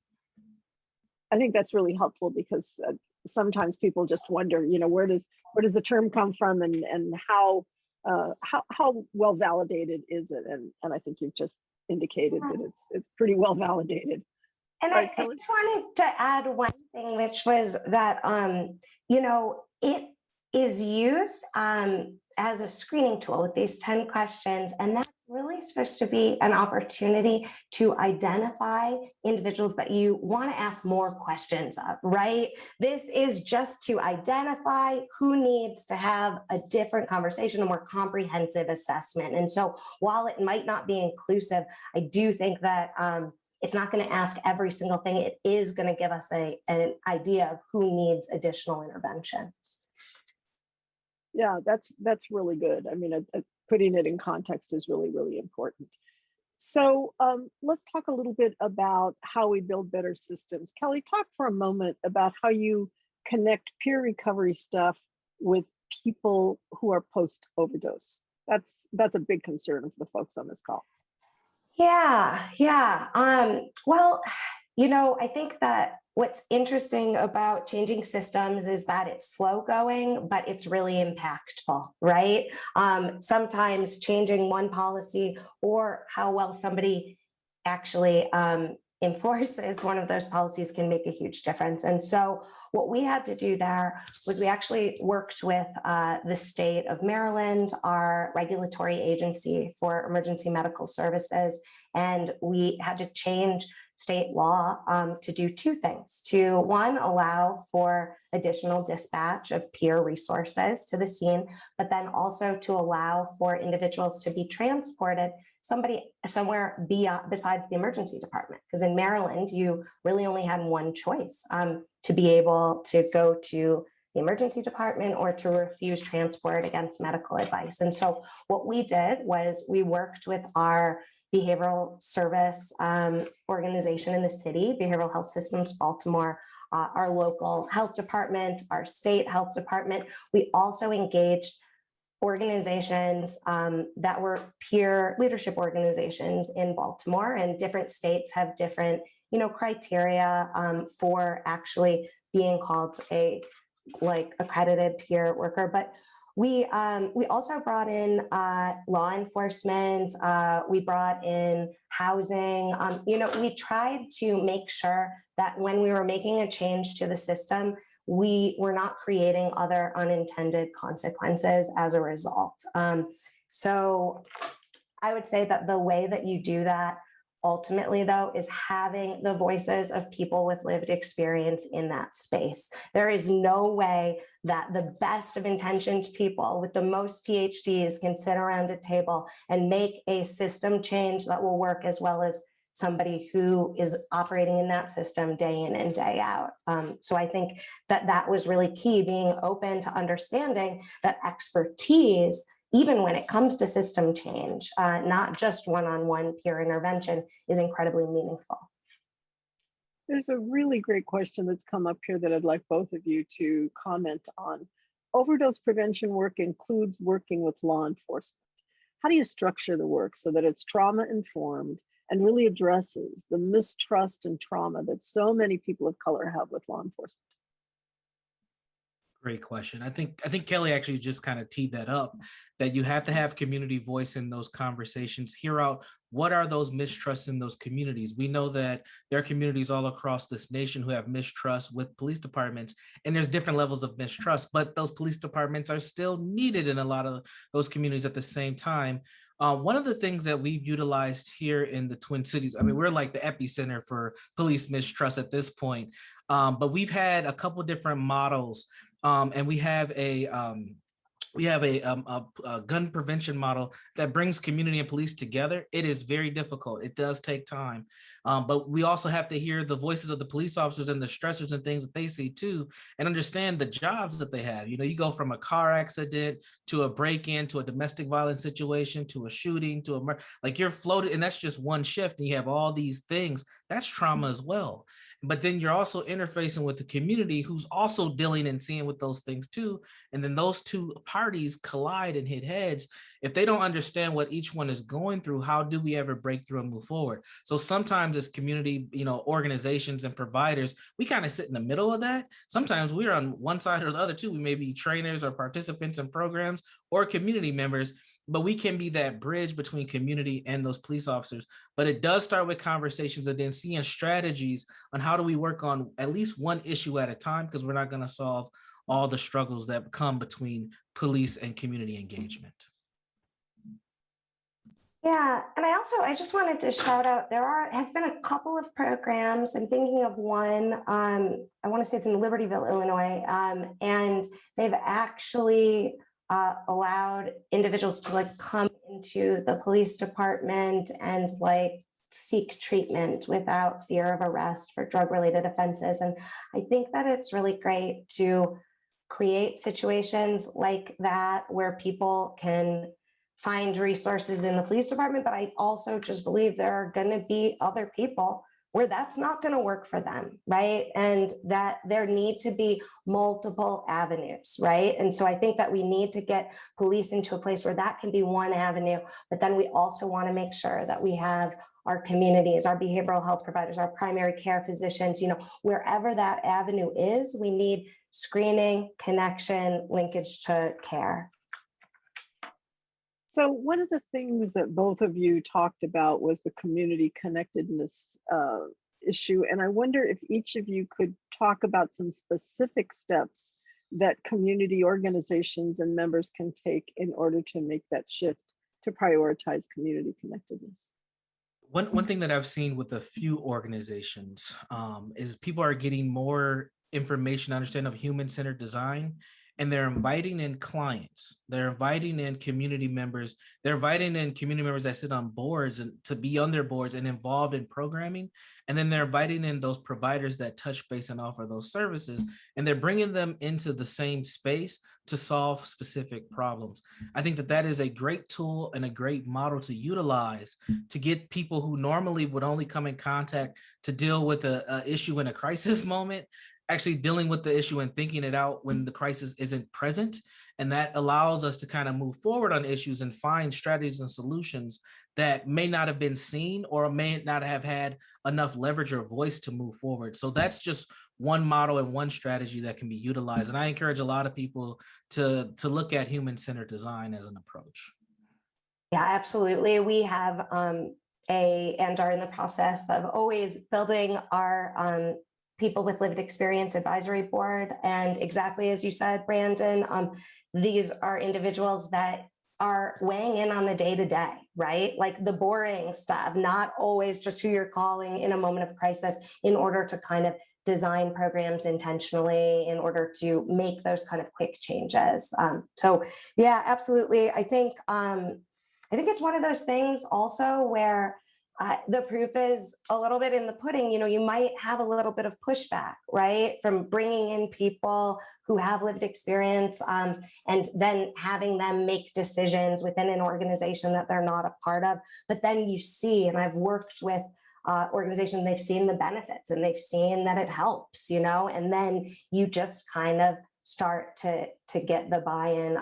I think that's really helpful because sometimes people just wonder, where does the term come from and how well validated is it? And I think you've just indicated that it's pretty well validated. And Sorry, I just wanted to add one thing, which was that, it is used as a screening tool with these 10 questions. And that's really supposed to be an opportunity to identify individuals that you want to ask more questions of, right? This is just to identify who needs to have a different conversation, a more comprehensive assessment. And so while it might not be inclusive, I do think that it's not going to ask every single thing. It is going to give us an idea of who needs additional intervention. Yeah, that's really good. I mean, putting it in context is really, really important. So let's talk a little bit about how we build better systems. Kelly, talk for a moment about how you connect peer recovery stuff with people who are post-overdose. That's a big concern for the folks on this call. Yeah. Well, I think that what's interesting about changing systems is that it's slow going, but it's really impactful, right? Sometimes changing one policy or how well somebody actually enforces one of those policies can make a huge difference. And so what we had to do there was we actually worked with the state of Maryland, our regulatory agency for emergency medical services, and we had to change state law to do two things. To one, allow for additional dispatch of peer resources to the scene, but then also to allow for individuals to be transported somewhere besides the emergency department. Because in Maryland, you really only had one choice to be able to go to the emergency department or to refuse transport against medical advice. And so what we did was we worked with our behavioral service organization in the city, Behavioral Health Systems Baltimore, our local health department, our state health department. We also engaged organizations that were peer leadership organizations in Baltimore, and different states have different, criteria for actually being called a accredited peer worker. But we also brought in law enforcement. We brought in housing. We tried to make sure that when we were making a change to the system, we were not creating other unintended consequences as a result. So I would say that the way that you do that ultimately, though, is having the voices of people with lived experience in that space. There is no way that the best of intentioned people with the most PhDs can sit around a table and make a system change that will work as well as somebody who is operating in that system day in and day out. So I think that was really key, being open to understanding that expertise, even when it comes to system change, not just one-on-one peer intervention, is incredibly meaningful. There's a really great question that's come up here that I'd like both of you to comment on. Overdose prevention work includes working with law enforcement. How do you structure the work so that it's trauma-informed and really addresses the mistrust and trauma that so many people of color have with law enforcement? Great question. I think Kelly actually just kind of teed that up, that you have to have community voice in those conversations, hear out what are those mistrusts in those communities? We know that there are communities all across this nation who have mistrust with police departments, and there's different levels of mistrust, but those police departments are still needed in a lot of those communities at the same time. One of the things that we've utilized here in the Twin Cities, I mean, we're like the epicenter for police mistrust at this point, but we've had a couple different models, and we have a gun prevention model that brings community and police together. It is very difficult. It does take time. But we also have to hear the voices of the police officers and the stressors and things that they see too, and understand the jobs that they have. You know, you go from a car accident to a break-in to a domestic violence situation to a shooting to a murder. Like, you're floated, and that's just one shift, and you have all these things. That's trauma as well. But then you're also interfacing with the community who's also dealing and seeing with those things too. And then those two parties collide and hit heads. If they don't understand what each one is going through, how do we ever break through and move forward? So sometimes as community, organizations and providers, we kind of sit in the middle of that. Sometimes we're on one side or the other too. We may be trainers or participants in programs or community members, but we can be that bridge between community and those police officers. But it does start with conversations and then seeing strategies on how do we work on at least one issue at a time, because we're not going to solve all the struggles that come between police and community engagement. Yeah, and I just wanted to shout out, have been a couple of programs. I'm thinking of one, I want to say it's in Libertyville, Illinois, and they've actually allowed individuals to come into the police department and seek treatment without fear of arrest for drug-related offenses. And I think that it's really great to create situations like that where people can find resources in the police department. But I also just believe there are going to be other people where that's not going to work for them, right? And that there need to be multiple avenues, right? And so I think that we need to get police into a place where that can be one avenue, but then we also want to make sure that we have our communities, our behavioral health providers, our primary care physicians, wherever that avenue is, we need screening, connection, linkage to care. So one of the things that both of you talked about was the community connectedness issue. And I wonder if each of you could talk about some specific steps that community organizations and members can take in order to make that shift to prioritize community connectedness. One thing that I've seen with a few organizations is people are getting more information, understanding of human-centered design, and they're inviting in clients, they're inviting in community members, they're inviting in community members that sit on boards and to be on their boards and involved in programming. And then they're inviting in those providers that touch base and offer those services, and they're bringing them into the same space to solve specific problems. I think that that is a great tool and a great model to utilize to get people who normally would only come in contact to deal with a issue in a crisis moment, actually dealing with the issue and thinking it out when the crisis isn't present. And that allows us to kind of move forward on issues and find strategies and solutions that may not have been seen or may not have had enough leverage or voice to move forward. So that's just one model and one strategy that can be utilized. And I encourage a lot of people to look at human-centered design as an approach. Yeah, absolutely. We have and are in the process of always building our People with Lived Experience Advisory Board. And exactly as you said, Brandon, these are individuals that are weighing in on the day-to-day, right? Like the boring stuff, not always just who you're calling in a moment of crisis, in order to kind of design programs intentionally, in order to make those kind of quick changes. So yeah, absolutely. I think it's one of those things also where the proof is a little bit in the pudding. You might have a little bit of pushback, right, from bringing in people who have lived experience and then having them make decisions within an organization that they're not a part of. But then you see, and I've worked with organizations, they've seen the benefits and they've seen that it helps, and then you just kind of start to get the buy-in.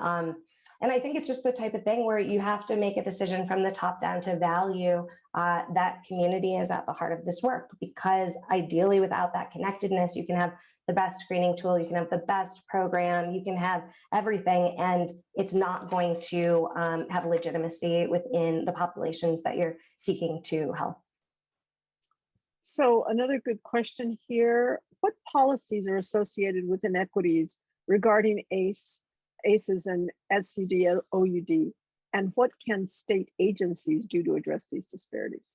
And I think it's just the type of thing where you have to make a decision from the top down to value that community is at the heart of this work, because ideally without that connectedness, you can have the best screening tool, you can have the best program, you can have everything, and it's not going to have legitimacy within the populations that you're seeking to help. So another good question here, what policies are associated with inequities regarding ACEs and SUD-OUD, and what can state agencies do to address these disparities?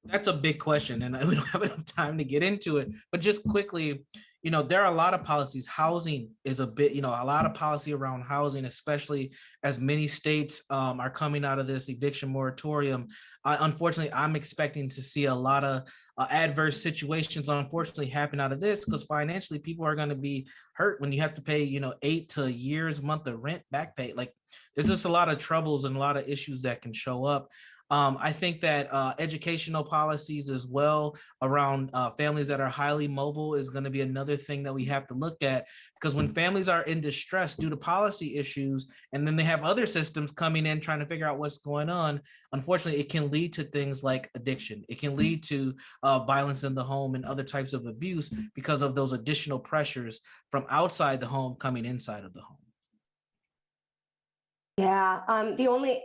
That's a big question, and we don't have enough time to get into it. But just quickly, there are a lot of policies. Housing is a bit, a lot of policy around housing, especially as many states are coming out of this eviction moratorium. Unfortunately, I'm expecting to see a lot of adverse situations, unfortunately, happen out of this, because financially, people are going to be hurt when you have to pay, 8 to a year's month of rent back pay. Like, there's just a lot of troubles and a lot of issues that can show up. I think that educational policies as well around families that are highly mobile is going to be another thing that we have to look at, because when families are in distress due to policy issues, and then they have other systems coming in trying to figure out what's going on, unfortunately, it can lead to things like addiction. It can lead to violence in the home and other types of abuse because of those additional pressures from outside the home coming inside of the home. Yeah, the only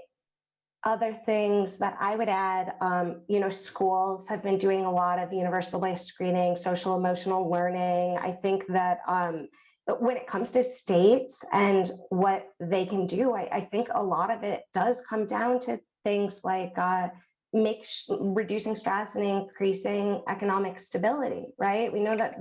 other things that I would add, schools have been doing a lot of universal-based screening, social emotional learning. I think that when it comes to states and what they can do, I think a lot of it does come down to things like reducing stress and increasing economic stability, right? We know that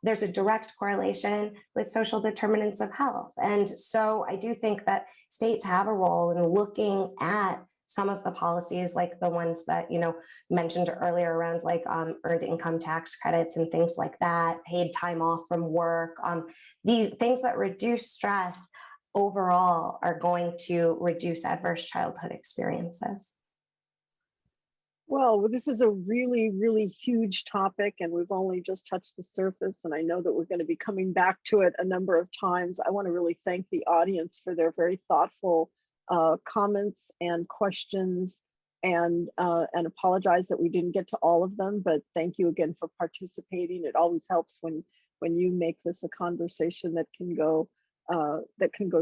there's a direct correlation with social determinants of health. And so I do think that states have a role in looking at some of the policies, like the ones that mentioned earlier around like earned income tax credits and things like that, paid time off from work. These things that reduce stress overall are going to reduce adverse childhood experiences. Well, this is a really, really huge topic, and we've only just touched the surface, and I know that we're going to be coming back to it a number of times. I want to really thank the audience for their very thoughtful comments and questions, and apologize that we didn't get to all of them, but thank you again for participating. It always helps when you make this a conversation that can go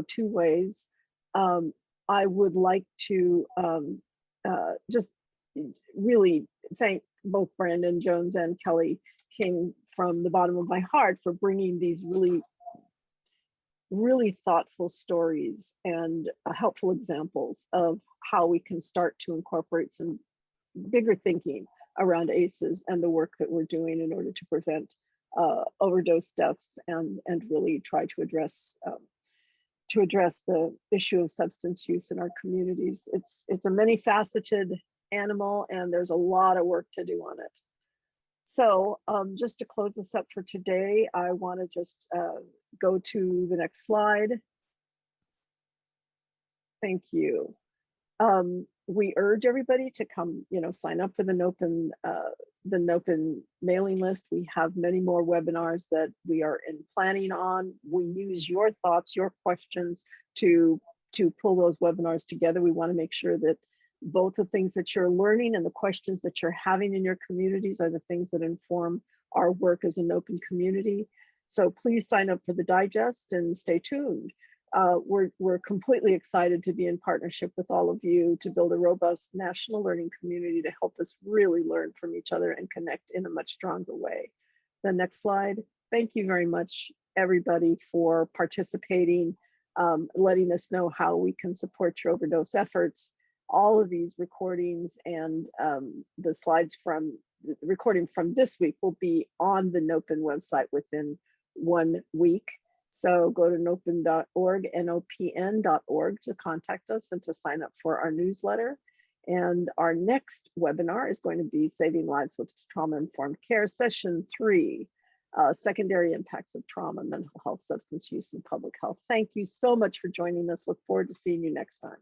two ways. I would like to just really thank both Brandon Jones and Kelly King from the bottom of my heart for bringing these really, really thoughtful stories and helpful examples of how we can start to incorporate some bigger thinking around ACEs and the work that we're doing in order to prevent overdose deaths and really try to address the issue of substance use in our communities. It's a many-faceted animal, and there's a lot of work to do on it. So just to close this up for today, I want to just go to the next slide. Thank you. We urge everybody to come, sign up for the NOPN mailing list. We have many more webinars that we are planning on. We use your thoughts, your questions to pull those webinars together. We want to make sure that both the things that you're learning and the questions that you're having in your communities are the things that inform our work as an open community. So please sign up for the digest and stay tuned. We're completely excited to be in partnership with all of you to build a robust national learning community to help us really learn from each other and connect in a much stronger way. The next slide. Thank you very much, everybody, for participating, letting us know how we can support your overdose efforts. All of these recordings and the slides from the recording from this week will be on the NOPN website within 1 week. So go to nopn.org, nopn.org, to contact us and to sign up for our newsletter. And our next webinar is going to be Saving Lives with Trauma-Informed Care, Session 3, Secondary Impacts of Trauma, Mental Health, Substance Use, and Public Health. Thank you so much for joining us. Look forward to seeing you next time.